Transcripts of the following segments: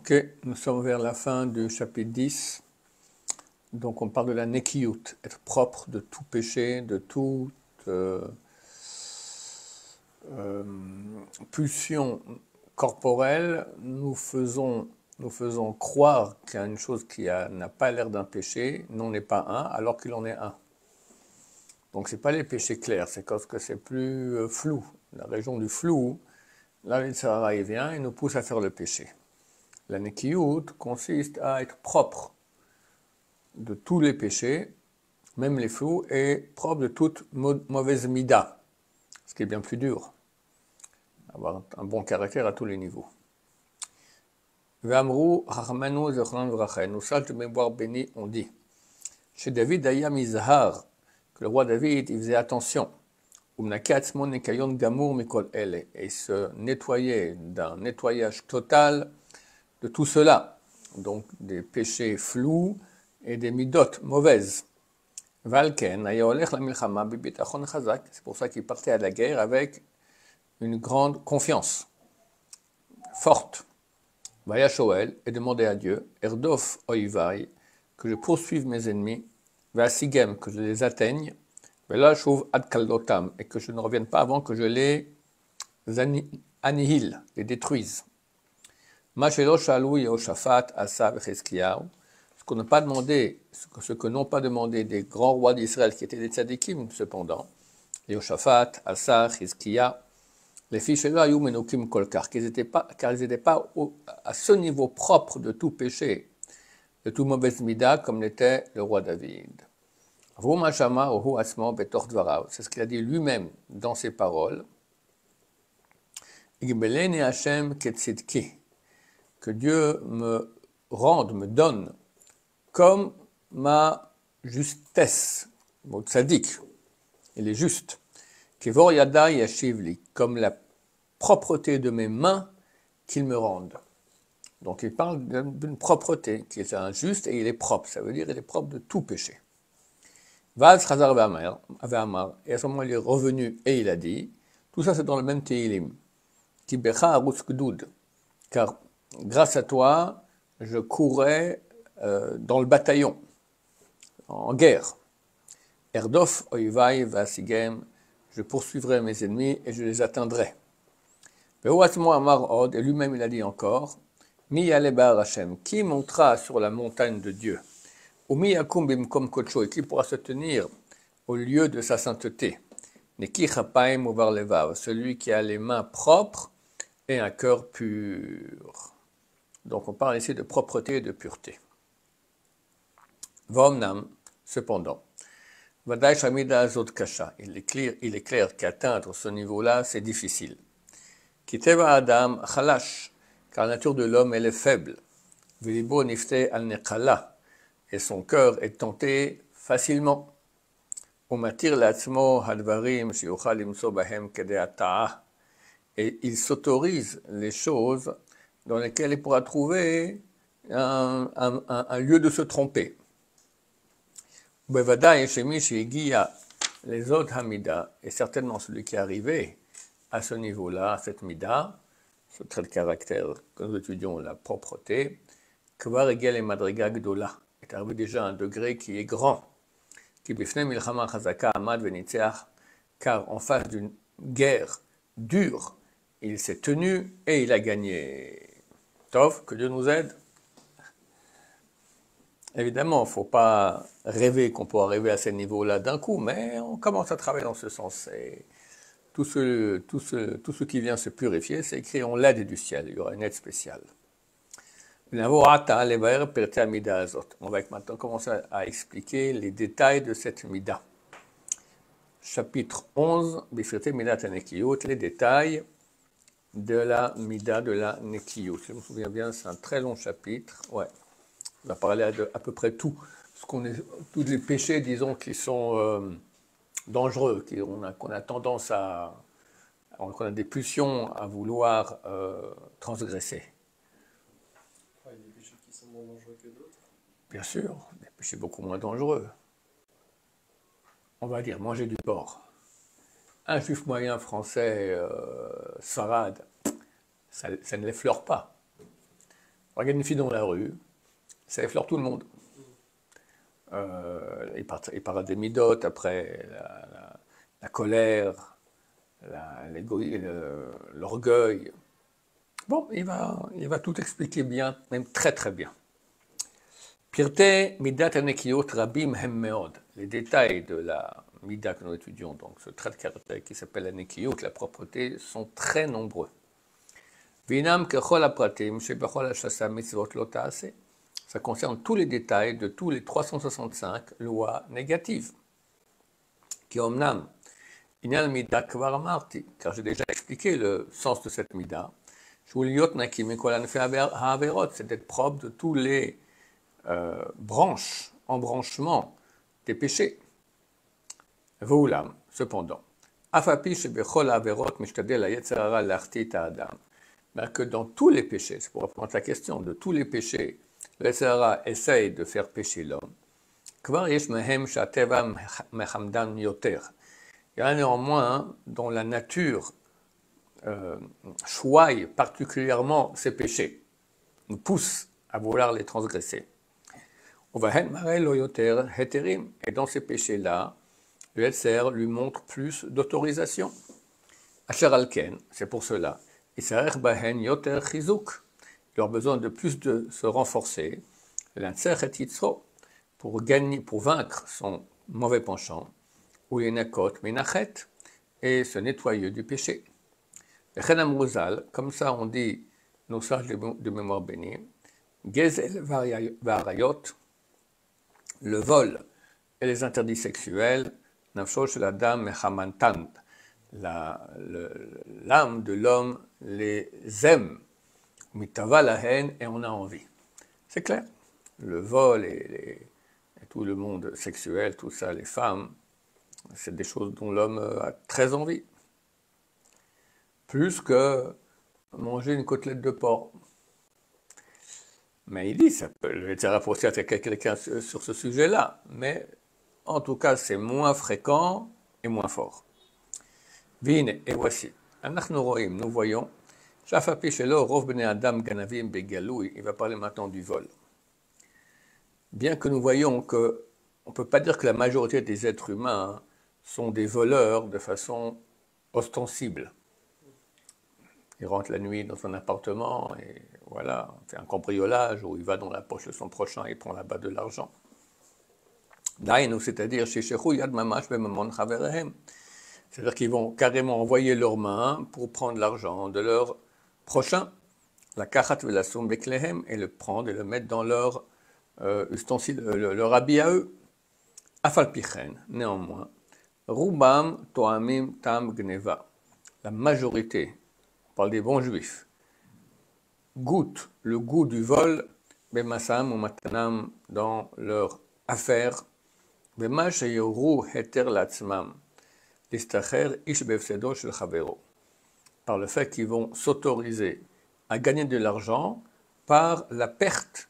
Ok, nous sommes vers la fin du chapitre 10. Donc on parle de la nekiyut, être propre de tout péché, de toute pulsion corporelle. Nous faisons croire qu'il y a une chose qui n'a pas l'air d'un péché, n'en est pas un, alors qu'il en est un. Donc ce n'est pas les péchés clairs, c'est parce que c'est plus flou. La région du flou, là le Sahara vient et nous pousse à faire le péché. La nekiyut consiste à être propre de tous les péchés, même les flous, et propre de toute mauvaise mida, ce qui est bien plus dur. Avoir un bon caractère à tous les niveaux. V'amrou hachmanu zechron v'rachel, nos sages de mémoire bénis ont dit, chez David Ayam Izhar, que le roi David il faisait attention, et se nettoyait d'un nettoyage total de tout cela, donc des péchés flous et des midot mauvaises. Valken, c'est pour ça qu'il partait à la guerre avec une grande confiance, forte. Vaya Shoel, et demandait à Dieu, Erdof Oivai, que je poursuive mes ennemis, Vasigem, que je les atteigne, Vela Shuv Ad Kaldotam, et que je ne revienne pas avant que je les annihile, les détruise. Machelo Shalou Yehoshaphat, Asa Cheskiyahu, ce que n'ont pas demandé des grands rois d'Israël qui étaient des tzadikim cependant, Yehoshaphat, Asa, Cheskiyahu, les fils de Ayou Menokim Kolkar, car ils n'étaient pas à ce niveau propre de tout péché, de toute mauvaise mida, comme l'était le roi David. C'est ce qu'il a dit lui-même dans ses paroles. Que Dieu me rende, me donne, comme ma justesse, mon tzaddik, il est juste. Kevor yada yashivli, comme la propreté de mes mains qu'il me rende. Donc il parle d'une propreté, qui est injuste et il est propre, ça veut dire il est propre de tout péché. Vaz Chazar Ve'amar, et à ce moment il est revenu et il a dit, tout ça c'est dans le même Tehillim, Ki becha arutz gdud, car grâce à toi, je courais dans le bataillon, en guerre. Erdof oivai vasigem, je poursuivrai mes ennemis et je les atteindrai. Et lui-même il a dit encore, Mi yalebar Hashem, qui montera sur la montagne de Dieu, ou mi yakum bimkom kocho, et qui pourra se tenir au lieu de sa sainteté. Neki chapaim uvar levav, celui qui a les mains propres et un cœur pur. Donc on parle ici de propreté et de pureté. Vomnam, cependant, Vadaï Shamida Azot Kasha, il est clair qu'atteindre ce niveau-là, c'est difficile. Kiteva Adam Chalash, car la nature de l'homme, elle est faible. Velibo Nifte al Nekhala, et son cœur est tenté facilement. Umatir Latzmo Hadvarim Shiuchal Imso Bahem Kedeata'a, et il s'autorise les choses dans lesquelles il pourra trouver un lieu de se tromper. Bevadaï Shemi Shigiya, les autres Hamida, et certainement celui qui est arrivé à ce niveau-là, à cette Mida, ce trait de caractère que nous étudions, la propreté, Kvar Egel et Madriga Gdola, est arrivé déjà à un degré qui est grand. Ki Bifne Milchama Chazaka Amad Venitzeach, car en face d'une guerre dure, il s'est tenu et il a gagné. Tov, que Dieu nous aide. Évidemment, il ne faut pas rêver qu'on peut arriver à ces niveaux-là d'un coup, mais on commence à travailler dans ce sens. Et tout ce qui vient se purifier, c'est écrit en l'aide du ciel. Il y aura une aide spéciale. On va maintenant commencer à expliquer les détails de cette mida. Chapitre 11, Bifrete Midat Nekiyut, les détails de la mida de la nekiyut. Je me souviens bien, c'est un très long chapitre. Ouais. On va parler de à peu près tout. Tous les péchés, disons, qui sont dangereux, qu'on a tendance qu'on a des pulsions à vouloir transgresser. Il y a des péchés qui sont moins dangereux que d'autres. Bien sûr, des péchés beaucoup moins dangereux. On va dire manger du porc. Un juif moyen français, Sarad, ça ne l'effleure pas. Regarde une fille dans la rue, ça effleure tout le monde. Il parle des midotes, après la colère, l'orgueil. Bon, il va tout expliquer bien, même très très bien. Pirte midat anekiyot rabim hem meod. Les détails de la mida que nous étudions, donc ce trait de caractère qui s'appelle anekiyot, la propreté, sont très nombreux. Vinam kechol apratim shebechol hashasa mitzvot lo ta'aseh. Ça concerne tous les détails de tous les 365 lois négatives. Ki omnam inyan mida kvar amarti, car j'ai déjà expliqué le sens de cette mida. Shuliot nakim mikol anfei ha'averot, c'est d'être propre de tous les embranchements des péchés. Voulam, cependant, afapi shebechol ha'averot mishtadel ha'yetzer hara lachti et ha'adam, que dans tous les péchés, c'est pour répondre à la question, de tous les péchés, le yetzer hara essaye de faire pécher l'homme. Kvar yesh mehem she'ateva mehamdan yoter. Il y en a néanmoins dont la nature choye particulièrement ces péchés, nous pousse à vouloir les transgresser. Et dans ces péchés-là, le Yetzer lui montre plus d'autorisation. Asher alken, c'est pour cela. Isarer bahen yoter chizuk. Il a besoin de plus de se renforcer. L'anser et yitzro, pour vaincre son mauvais penchant. Ou yenakot minachet, et se nettoyer du péché. Comme ça on dit nos sages de mémoire bénie, Gezel varayot, le vol et les interdits sexuels, nafsho shel adam mechamantan, l'âme de l'homme les aime, mitava la haine, et on a envie. C'est clair. Le vol et tout le monde sexuel, tout ça, les femmes, c'est des choses dont l'homme a très envie. Plus que manger une côtelette de porc. Mais il dit, ça peut, le Yetzer hara aussi attaquer quelqu'un sur ce sujet-là, mais en tout cas, c'est moins fréquent et moins fort. Vine, et voici. Nous voyons, il va parler maintenant du vol. Bien que nous voyons que, on ne peut pas dire que la majorité des êtres humains sont des voleurs de façon ostensible. Il rentre la nuit dans un appartement et voilà, fait un cambriolage où il va dans la poche de son prochain et prend là-bas de l'argent. Daïnou, c'est-à-dire c'est-à-dire qu'ils vont carrément envoyer leurs mains pour prendre l'argent de leur prochain, la kachat velasum beklehem, et le prendre et le mettre dans leur ustensile, leur habit à eux. Afalpichen, néanmoins, rubam toamim tam gneva, la majorité, on parle des bons juifs, goûtent le goût du vol, bemassam ou matanam, dans leur affaire, bema sheyoru heter latzmam, listacher ish befsedo shel chavero, par le fait qu'ils vont s'autoriser à gagner de l'argent par la perte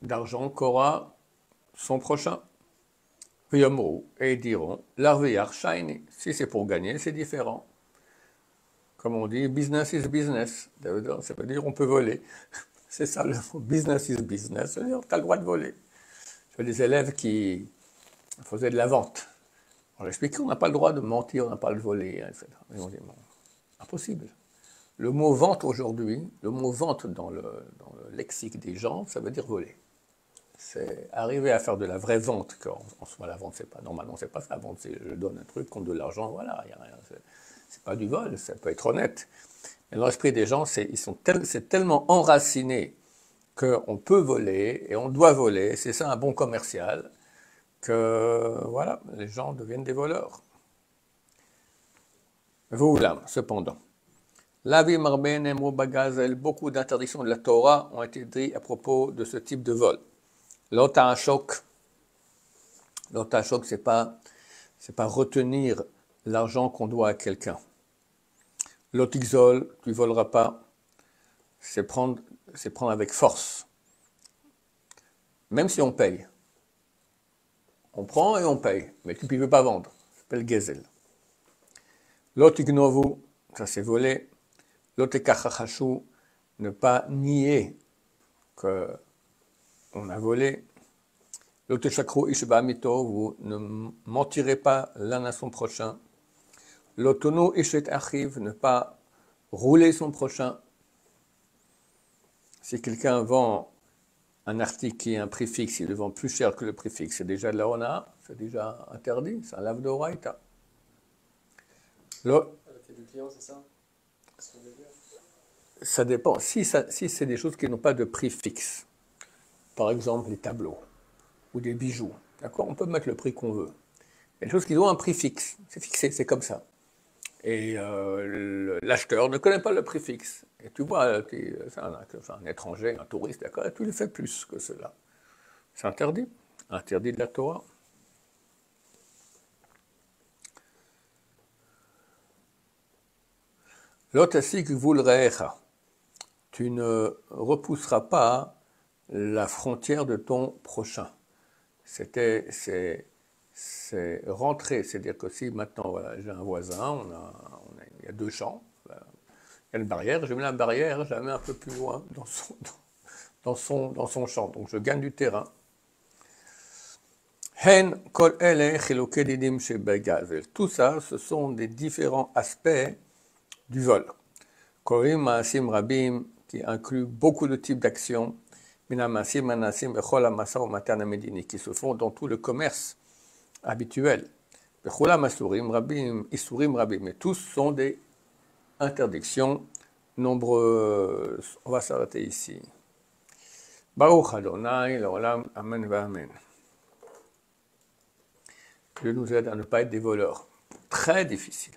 d'argent qu'aura son prochain. Et ils diront, l'arveyar shiny, si c'est pour gagner, c'est différent. Comme on dit, business is business. Ça veut dire on peut voler. C'est ça le mot, business is business. Ça veut dire tu as le droit de voler. J'ai des élèves qui faisaient de la vente. On leur expliquait qu'on n'a pas le droit de mentir, on n'a pas le voler, etc. Et on dit, bon, impossible. Le mot vente aujourd'hui, le mot vente dans le lexique des gens, ça veut dire voler. C'est arriver à faire de la vraie vente, en soi la vente, c'est pas, normalement c'est pas ça, la vente c'est je donne un truc contre de l'argent, voilà, il n'y a rien, c'est pas du vol, ça peut être honnête. Mais dans l'esprit des gens, c'est tellement enraciné qu'on peut voler et on doit voler, c'est ça un bon commercial, que voilà, les gens deviennent des voleurs. Voilà, cependant. Beaucoup d'interdictions de la Torah ont été dites à propos de ce type de vol. L'otashok, c'est pas retenir l'argent qu'on doit à quelqu'un. L'otixol, tu voleras pas, c'est prendre avec force. Même si on paye. On prend et on paye, mais tu ne peux pas vendre. Ça s'appelle gezel. L'otignovu, ça c'est voler. L'otekachachashu, ne pas nier qu'on a volé. L'oteshakru ishba mito, vous ne mentirez pas l'un à son prochain. L'otono ishet achiv, ne pas rouler son prochain. Si quelqu'un vend un article qui est un prix fixe, il le vend plus cher que le prix fixe, c'est déjà de la hona, c'est déjà interdit, c'est un lave d'oraïta. À la tête du client, c'est ça? Ce qu'on veut dire. Ça dépend. Si c'est des choses qui n'ont pas de prix fixe, par exemple les tableaux ou des bijoux, d'accord, on peut mettre le prix qu'on veut. Il y a des choses qui ont un prix fixe, c'est fixé, c'est comme ça. Et l'acheteur ne connaît pas le prix fixe. Et tu vois, c'est un étranger, un touriste, d'accord, et tu lui fais plus que cela. C'est interdit de la Torah. L'otasik vulrecha. Tu ne repousseras pas la frontière de ton prochain. C'est rentrer, c'est-à-dire que si maintenant voilà, j'ai un voisin, il y a 2 champs, il y a une barrière, je mets la barrière, je la mets un peu plus loin dans son champ, donc je gagne du terrain. Hen kol ele chiloke didim shebegazel. Tout ça, ce sont des différents aspects du vol. Korim maasim rabim, qui inclut beaucoup de types d'actions, minamasim manasim bechol hamasa umatan hamedini, qui se font dans tout le commerce habituel. Bechol hamasurim rabim, isurim rabim, et tous sont des interdictions nombreuses. On va s'arrêter ici. Baruch Adonai, l'olam, amen va amen. Dieu nous aide à ne pas être des voleurs. Très difficile.